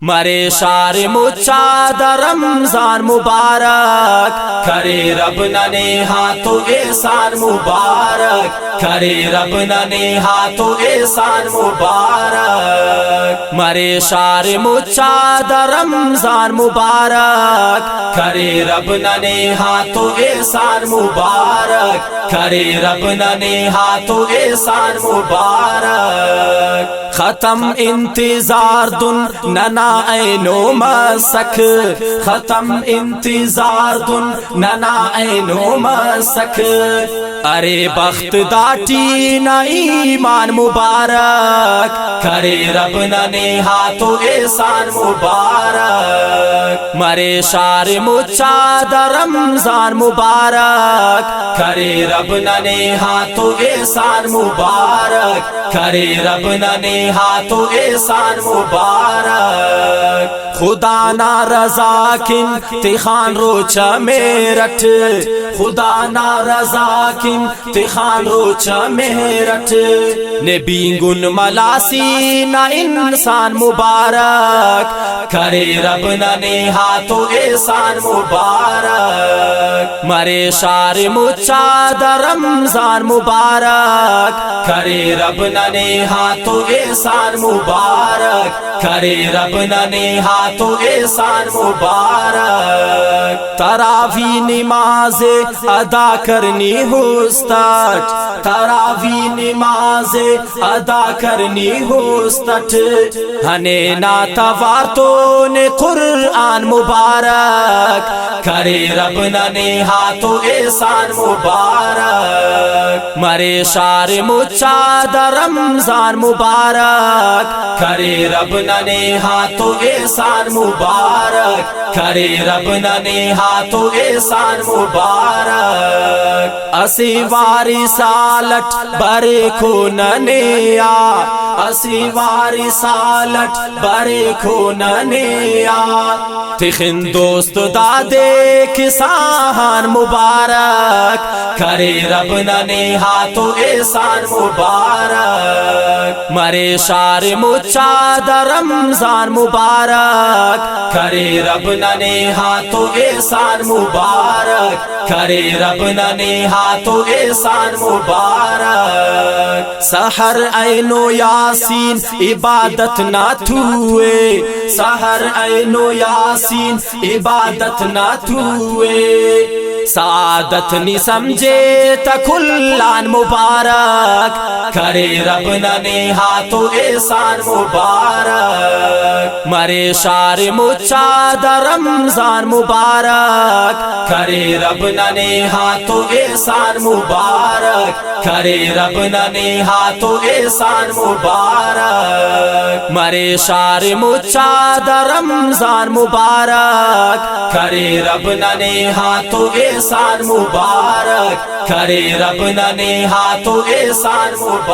مرے شار مچا در رمضان مبارک، کرے رب ننے ہاتھوں احسان مبارک، کرے رب ننے ہاتھوں احسان مبارک۔ مرے شار مچا در رمضان مبارک، کرے رب ننے ہاتھوں احسان مبارک، کرے رب ننے ہاتھوں احسان مبارک۔ ختم انتظار دن ننا اینو مسک، ختم انتظار دن ننا اینو مسک، ارے بخت داٹی نا ایمان مبارک، کرے رب ننے ہاتھوں احسان مبارک۔ مرے شار مچا در رمضان مبارک، کرے رب ننے ہاتھوں احسان مبارک، کرے رب ننے ہاتھوں احسان مبارک۔ خدا نا رضا کن تخان روچا میرٹ، خدا نا رضا کن تخان روچا میرٹ، نبینگن ملاسی نا انسان مبارک، کرے رب ننے ہاتھوں احسان مبارک۔ مرے شار مچا در رمضان مبارک، کرے رب ننے ہاتھوں احسان مبارک، کرے رب ننے ہاتھوں احسان مبارک۔ تراوی نماز ادا کرنی ہوستٹ، تراوی نماز ادا کرنی ہوستٹ، ہنے ناتوار تو نے قرآن مبارک، کرے رب ننے ہاتھوں احسان مبارک۔ مرے شار مچا در رمضان مبارک، کرے رب ننے ہاتھوں احسان مبارک، کرے رب ننے ہاتھوں احسان مبارک۔ اسی واری سالٹ برے کو ننیا، اسی واری سالٹ برے کو ننیا، تخن دوست دادے کسان مبارک، کرے رب ننے ہاتھوں احسان مبارک۔ مرے شار مچا در رمضان مبارک، کرے رب ننے ہاتھوں احسان مبارک، کرے رب ننے ہاتھوں احسان مبارک۔ سحر اینو یاسین عبادت نہ تھوئے، سحر اینو یاسین عبادت نہ تھوئے، سعادت نی سمجھے تکلان مبارک، کرے رب ننے ہاتھوں احسان مبارک۔ مرے شار مچا در رمضان مبارک، کرے رب ننے ہاتھوں احسان مبارک، کرے رب ننے ہاتھوں احسان مبارک۔ مرے شار مچا در رمضان مبارک، کرے رب ننے ہاتھوں احسان مبارک، کرے رب ننے ہاتھوں احسان مبارک۔